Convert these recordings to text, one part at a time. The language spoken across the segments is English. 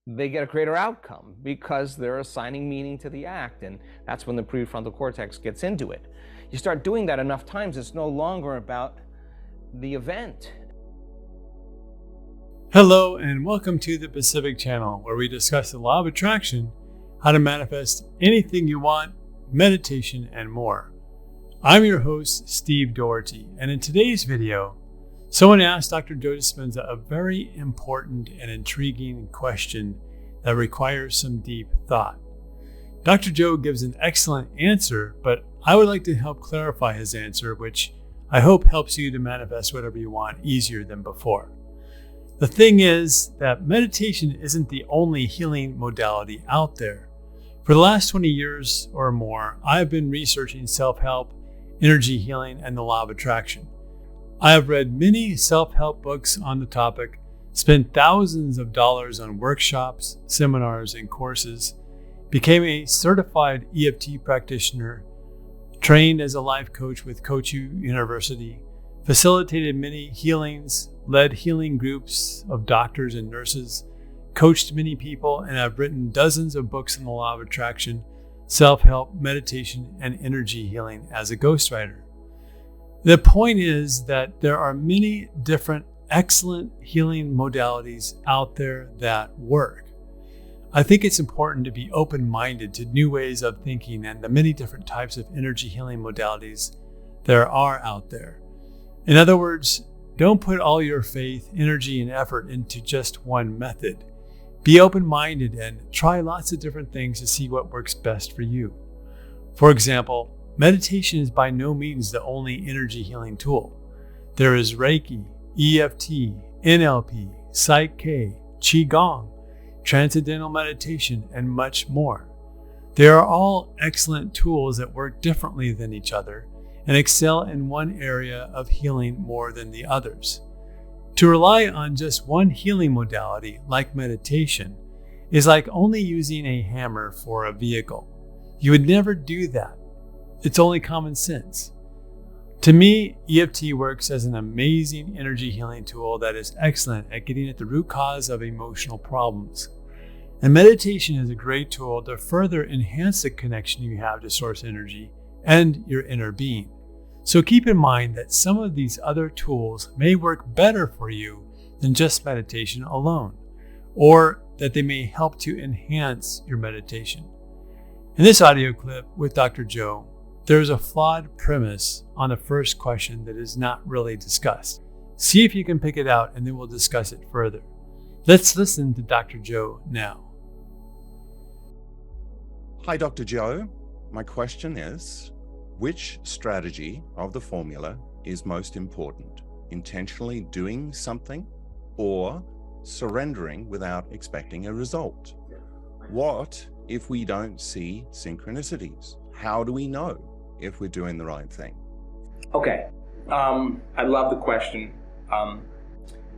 they get a greater outcome because they're assigning meaning to the act, and that's when the prefrontal cortex gets into it. You start doing that enough times, it's no longer about the event. Hello and welcome to the Pacific Channel, where we discuss the law of attraction, how to manifest anything you want, meditation, and more. I'm your host, Steve Doherty, and in today's video, someone asked Dr. Joe Dispenza a very important and intriguing question that requires some deep thought. Dr. Joe gives an excellent answer, but I would like to help clarify his answer, which I hope helps you to manifest whatever you want easier than before. The thing is that meditation isn't the only healing modality out there. For the last 20 years or more, I've been researching self-help, energy healing, and the law of attraction. I have read many self-help books on the topic, spent thousands of dollars on workshops, seminars, and courses, became a certified EFT practitioner, trained as a life coach with Coach U University, facilitated many healings, led healing groups of doctors and nurses, coached many people, and have written dozens of books on the law of attraction, self-help, meditation, and energy healing as a ghostwriter. The point is that there are many different excellent healing modalities out there that work. I think it's important to be open-minded to new ways of thinking and the many different types of energy healing modalities there are out there. In other words, don't put all your faith, energy, and effort into just one method. Be open-minded and try lots of different things to see what works best for you. For example, meditation is by no means the only energy healing tool. There is Reiki, EFT, NLP, Psych-K, Qigong, Transcendental Meditation, and much more. They are all excellent tools that work differently than each other and excel in one area of healing more than the others. To rely on just one healing modality, like meditation, is like only using a hammer for a vehicle. You would never do that. It's only common sense. To me, EFT works as an amazing energy healing tool that is excellent at getting at the root cause of emotional problems. And meditation is a great tool to further enhance the connection you have to source energy and your inner being. So keep in mind that some of these other tools may work better for you than just meditation alone, or that they may help to enhance your meditation. In this audio clip with Dr. Joe, there is a flawed premise on the first question that is not really discussed. See if you can pick it out, and then we'll discuss it further. Let's listen to Dr. Joe now. Hi, Dr. Joe. My question is, which strategy of the formula is most important? Intentionally doing something or surrendering without expecting a result? What if we don't see synchronicities? How do we know if we're doing the right thing? Okay, I love the question.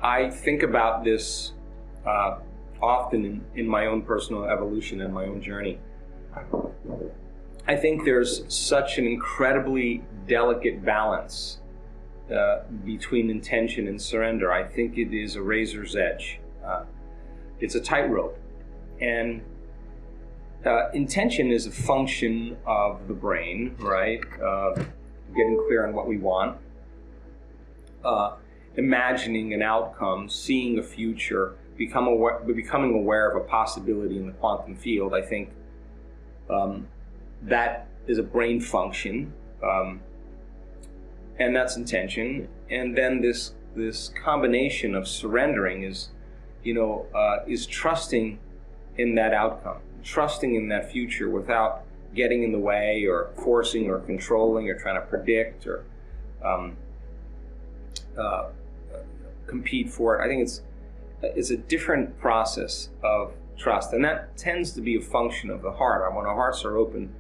I think about this often in my own personal evolution and my own journey. I think there's such an incredibly delicate balance between intention and surrender. I think it is a razor's edge. It's a tightrope. And intention is a function of the brain, right? Getting clear on what we want, imagining an outcome, seeing a future, becoming aware of a possibility in the quantum field. I think that is a brain function, and that's intention. And then this combination of surrendering is trusting in that outcome, trusting in that future without getting in the way or forcing or controlling or trying to predict or compete for it. I think it's a different process of trust, and that tends to be a function of the heart. When our hearts are open,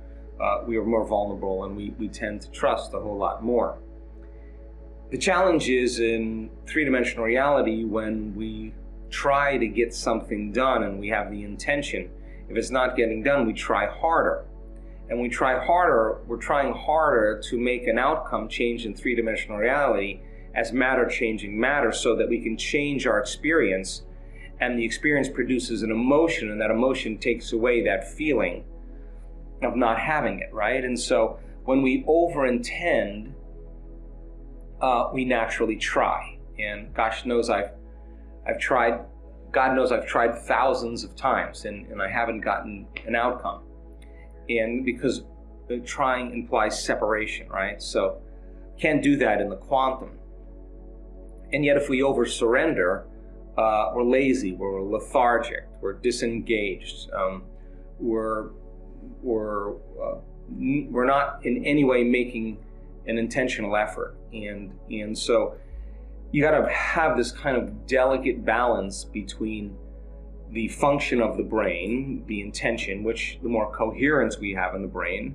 we are more vulnerable, and we tend to trust a whole lot more. The challenge is in three-dimensional reality, when we try to get something done and we have the intention, if it's not getting done, we try harder. And we're trying harder to make an outcome change in three-dimensional reality as matter changing matter, so that we can change our experience and the experience produces an emotion, and that emotion takes away that feeling of not having it, right? And so when we overintend, we naturally try. And gosh knows I've tried, God knows I've tried thousands of times, and I haven't gotten an outcome. And because trying implies separation, right? So can't do that in the quantum. And yet if we over-surrender, we're lazy, we're lethargic, we're disengaged, we're not in any way making an intentional effort. And so you got to have this kind of delicate balance between the function of the brain, the intention, which the more coherence we have in the brain,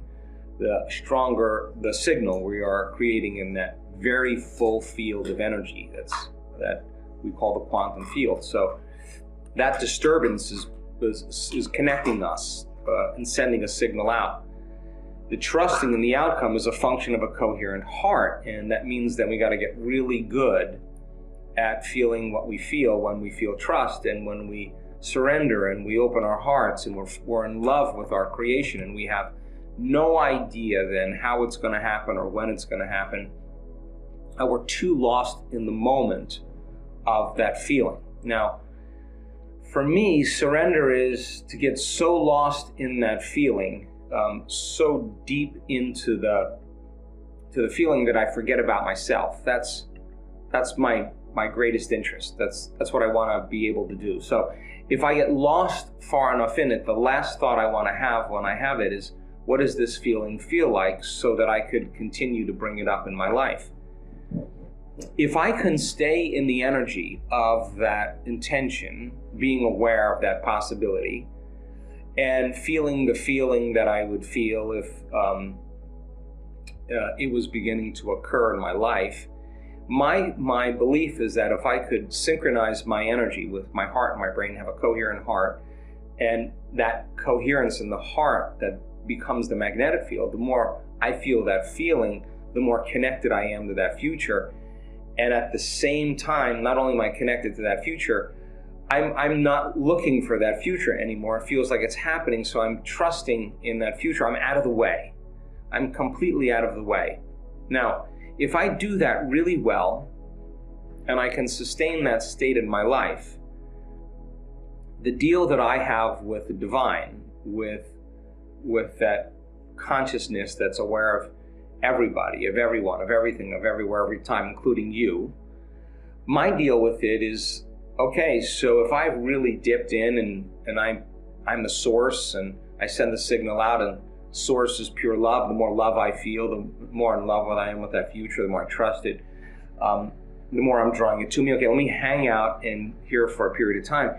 the stronger the signal we are creating in that very full field of energy that we call the quantum field. So that disturbance is connecting us and sending a signal out. The trusting in the outcome is a function of a coherent heart, and that means that we got to get really good at feeling what we feel when we feel trust, and when we surrender and we open our hearts and we're in love with our creation, and we have no idea then how it's going to happen or when it's going to happen. We're too lost in the moment of that feeling. Now, for me, surrender is to get so lost in that feeling, so deep into the feeling that I forget about myself. That's my greatest interest. That's what I want to be able to do. So if I get lost far enough in it, the last thought I want to have when I have it is, what does this feeling feel like, so that I could continue to bring it up in my life? If I can stay in the energy of that intention, being aware of that possibility, and feeling the feeling that I would feel if it was beginning to occur in my life, my belief is that if I could synchronize my energy with my heart and my brain, have a coherent heart, and that coherence in the heart that becomes the magnetic field, the more I feel that feeling, the more connected I am to that future. And at the same time, not only am I connected to that future, I'm not looking for that future anymore. It feels like it's happening, so I'm trusting in that future. I'm out of the way. I'm completely out of the way. Now, if I do that really well, and I can sustain that state in my life, the deal that I have with the divine, with that consciousness that's aware of everybody, of everyone, of everything, of everywhere, every time, including you, my deal with it is, okay, so if I've really dipped in and I'm the source, and I send the signal out, and source is pure love, the more love I feel, the more in love I am with that future, the more I trust it, the more I'm drawing it to me. Okay, let me hang out in here for a period of time.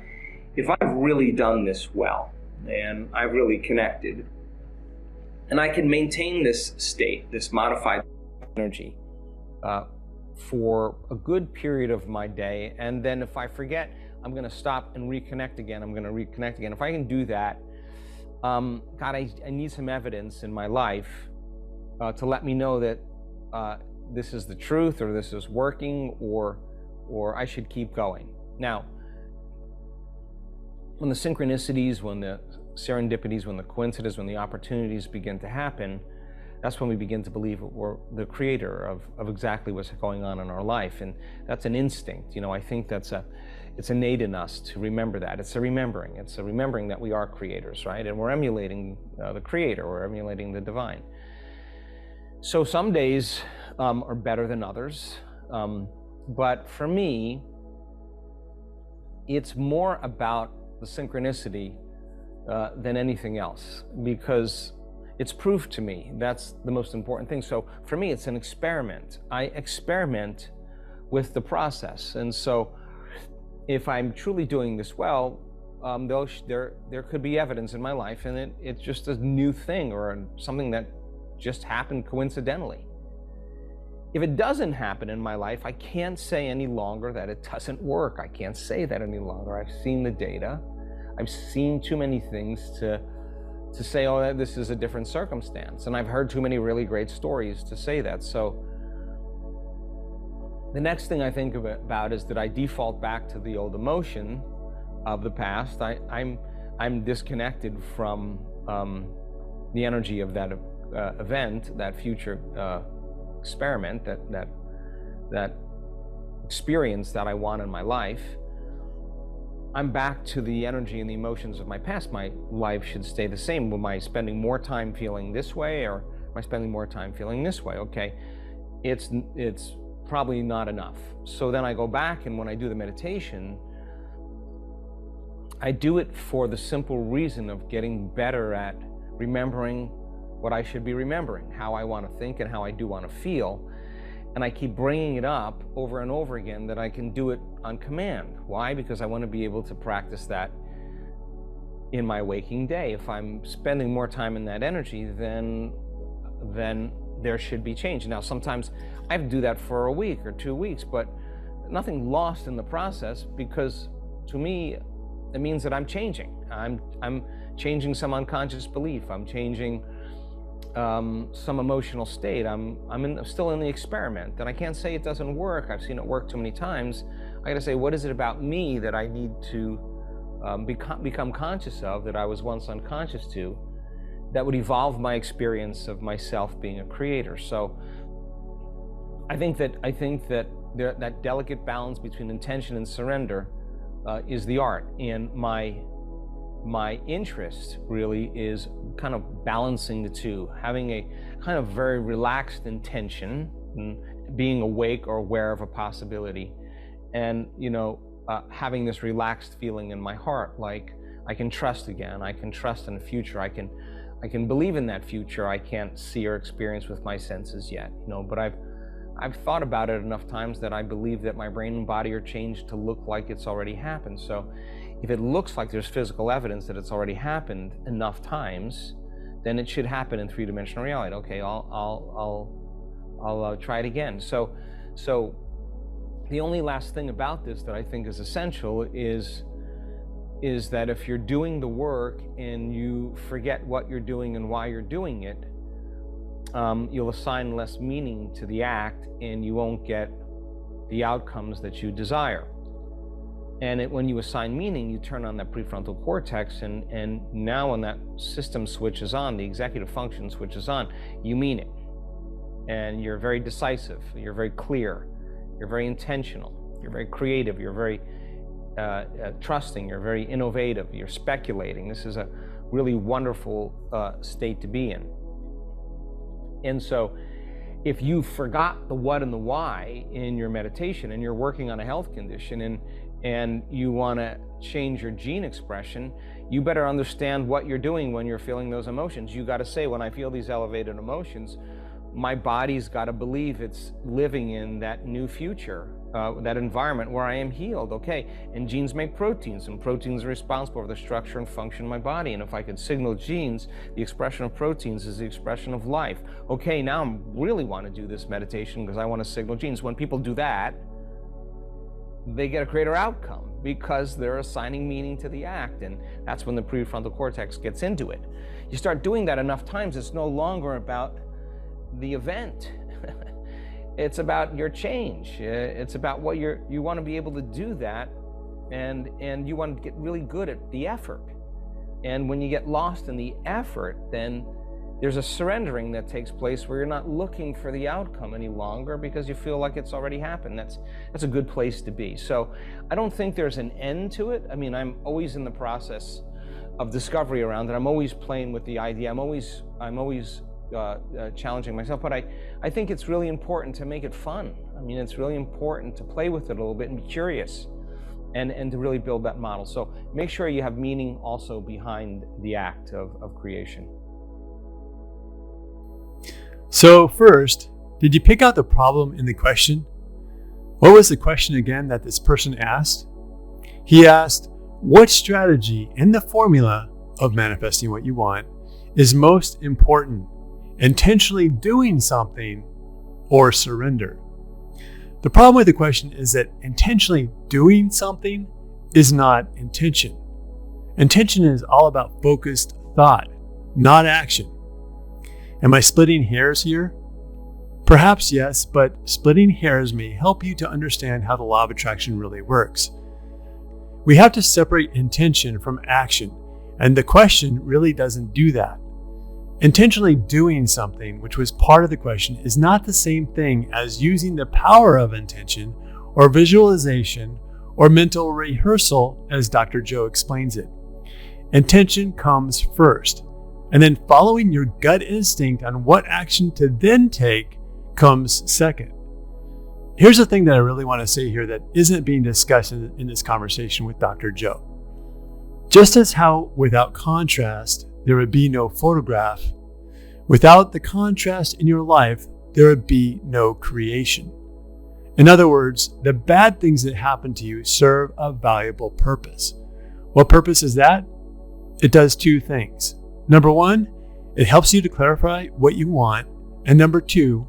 If I've really done this well, and I've really connected, and I can maintain this state, this modified energy, for a good period of my day, and then if I forget, I'm going to stop and reconnect again. I'm going to reconnect again. If I can do that, God, I need some evidence in my life to let me know that this is the truth, or this is working, or I should keep going. Now, when the synchronicities, when the serendipities, when the coincidences, when the opportunities begin to happen, that's when we begin to believe we're the creator of exactly what's going on in our life. And that's an instinct. I think it's innate in us to remember that. It's a remembering that we are creators, right? And we're emulating the creator, we're emulating the divine. So some days are better than others. But for me, it's more about the synchronicity than anything else, because it's proof to me. That's the most important thing. So for me, it's an experiment. I experiment with the process. And so if I'm truly doing this well, there could be evidence in my life, and it's just a new thing, or something that just happened coincidentally. If it doesn't happen in my life, I can't say any longer that it doesn't work. I can't say that any longer. I've seen the data. I've seen too many things to say, oh, this is a different circumstance. And I've heard too many really great stories to say that. So the next thing I think about is, did I default back to the old emotion, of the past. I'm disconnected from the energy of that event, that future experiment, that experience that I want in my life. I'm back to the energy and the emotions of my past. My life should stay the same. Am I spending more time feeling this way, or am I spending more time feeling this way? Okay, it's probably not enough. So then I go back, and when I do the meditation, I do it for the simple reason of getting better at remembering what I should be remembering, how I want to think and how I do want to feel. And I keep bringing it up over and over again that I can do it on command. Why? Because I want to be able to practice that in my waking day. If I'm spending more time in that energy, then there should be change. Now, sometimes I have to do that for a week or 2 weeks, but nothing lost in the process, because to me, it means that I'm changing. I'm changing some unconscious belief. I'm changing some emotional state. I'm still in the experiment, and I can't say it doesn't work. I've seen it work too many times. I got to say, what is it about me that I need to become conscious of, that I was once unconscious to, that would evolve my experience of myself being a creator? So I think that that delicate balance between intention and surrender is the art, and my interest really is kind of balancing the two, having a kind of very relaxed intention, being awake or aware of a possibility, and having this relaxed feeling in my heart, like I can trust again. I can trust in the future. I can believe in that future I can't see or experience with my senses yet, but I've thought about it enough times that I believe that my brain and body are changed to look like it's already happened. So if it looks like there's physical evidence that it's already happened enough times, then it should happen in three-dimensional reality. Okay, I'll try it again. So the only last thing about this that I think is essential is that if you're doing the work and you forget what you're doing and why you're doing it, you'll assign less meaning to the act, and you won't get the outcomes that you desire. And when you assign meaning, you turn on that prefrontal cortex, and now when that system switches on, the executive function switches on, you mean it. And you're very decisive, you're very clear, you're very intentional, you're very creative, you're very trusting, you're very innovative, you're speculating. This is a really wonderful state to be in. And so if you forgot the what and the why in your meditation, and you're working on a health condition, and you want to change your gene expression, you better understand what you're doing when you're feeling those emotions. You got to say, when I feel these elevated emotions, my body's got to believe it's living in that new future, that environment where I am healed. Okay, and genes make proteins, and proteins are responsible for the structure and function of my body. And if I could signal genes, the expression of proteins is the expression of life. Okay, now I really want to do this meditation because I want to signal genes. When people do that, they get a greater outcome because they're assigning meaning to the act, and that's when the prefrontal cortex gets into it. You start doing that enough times, it's no longer about the event. It's about your change. It's about what you want to be able to do that, and you want to get really good at the effort. And when you get lost in the effort, then there's a surrendering that takes place where you're not looking for the outcome any longer because you feel like it's already happened. That's a good place to be. So I don't think there's an end to it. I mean, I'm always in the process of discovery around it. I'm always playing with the idea. I'm always challenging myself, but I think it's really important to make it fun. I mean, it's really important to play with it a little bit and be curious, and to really build that model. So make sure you have meaning also behind the act of creation. So first, did you pick out the problem in the question? What was the question again that this person asked? He asked, what strategy in the formula of manifesting what you want is most important? Intentionally doing something or surrender? The problem with the question is that intentionally doing something is not intention. Intention is all about focused thought, not action. Am I splitting hairs here? Perhaps yes, but splitting hairs may help you to understand how the law of attraction really works. We have to separate intention from action, and the question really doesn't do that. Intentionally doing something, which was part of the question, is not the same thing as using the power of intention or visualization or mental rehearsal, as Dr. Joe explains it. Intention comes first, and then following your gut instinct on what action to then take comes second. Here's the thing that I really want to say here that isn't being discussed in this conversation with Dr. Joe. Just as how without contrast, there would be no photograph, without the contrast in your life, there would be no creation. In other words, the bad things that happen to you serve a valuable purpose. What purpose is that? It does two things. Number one, it helps you to clarify what you want. And number two,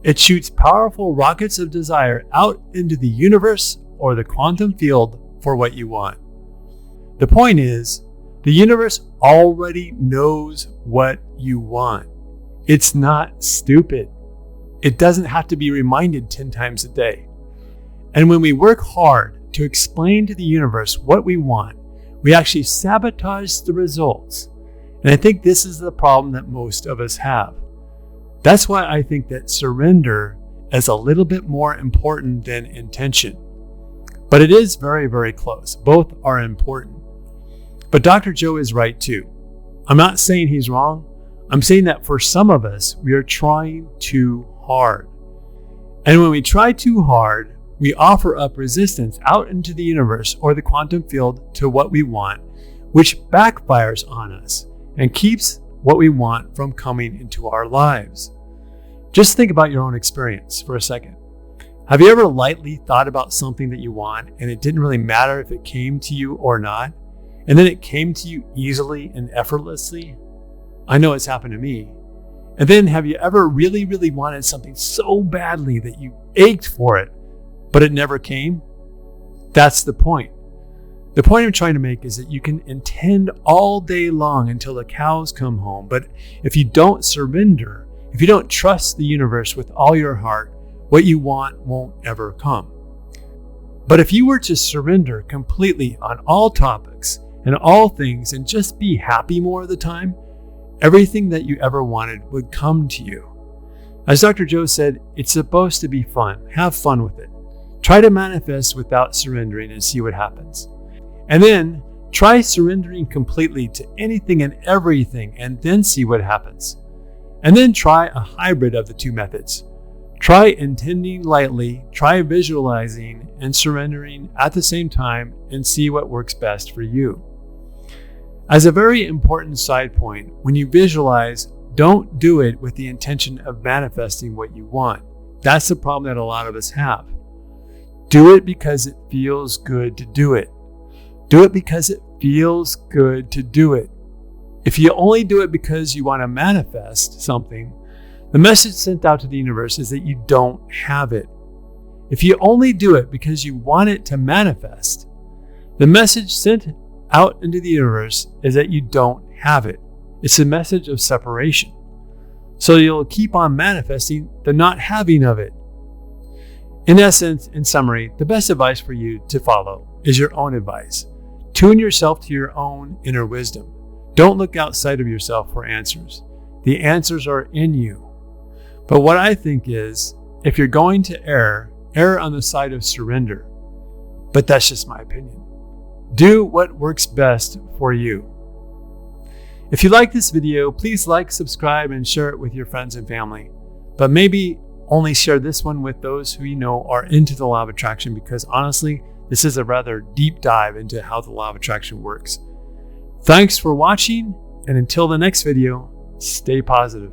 it shoots powerful rockets of desire out into the universe or the quantum field for what you want. The point is, the universe already knows what you want. It's not stupid. It doesn't have to be reminded 10 times a day. And when we work hard to explain to the universe what we want, we actually sabotage the results. And I think this is the problem that most of us have. That's why I think that surrender is a little bit more important than intention. But it is very, very close. Both are important. But Dr. Joe is right too. I'm not saying he's wrong. I'm saying that for some of us, we are trying too hard. And when we try too hard, we offer up resistance out into the universe or the quantum field to what we want, which backfires on us and keeps what we want from coming into our lives. Just think about your own experience for a second. Have you ever lightly thought about something that you want and it didn't really matter if it came to you or not? And then it came to you easily and effortlessly? I know it's happened to me. And then have you ever really, really wanted something so badly that you ached for it, but it never came? That's the point. The point I'm trying to make is that you can intend all day long until the cows come home, but if you don't surrender, if you don't trust the universe with all your heart, what you want won't ever come. But if you were to surrender completely on all topics and all things and just be happy more of the time, everything that you ever wanted would come to you. As Dr. Joe said, it's supposed to be fun. Have fun with it. Try to manifest without surrendering and see what happens. And then try surrendering completely to anything and everything and then see what happens. And then try a hybrid of the two methods. Try intending lightly, try visualizing and surrendering at the same time and see what works best for you. As a very important side point, when you visualize, don't do it with the intention of manifesting what you want. That's the problem that a lot of us have. Do it because it feels good to do it. Do it because it feels good to do it. If you only do it because you want to manifest something, the message sent out to the universe is that you don't have it. If you only do it because you want it to manifest, the message sent out into the universe is that you don't have it. It's a message of separation. So you'll keep on manifesting the not having of it. In essence, in summary, the best advice for you to follow is your own advice. Tune yourself to your own inner wisdom. Don't look outside of yourself for answers. The answers are in you. But what I think is, if you're going to err on the side of surrender. But that's just my opinion. Do what works best for you. If you like this video, please like, subscribe, and share it with your friends and family. But maybe only share this one with those who you know are into the law of attraction, because honestly, this is a rather deep dive into how the law of attraction works. Thanks for watching, and until the next video, stay positive.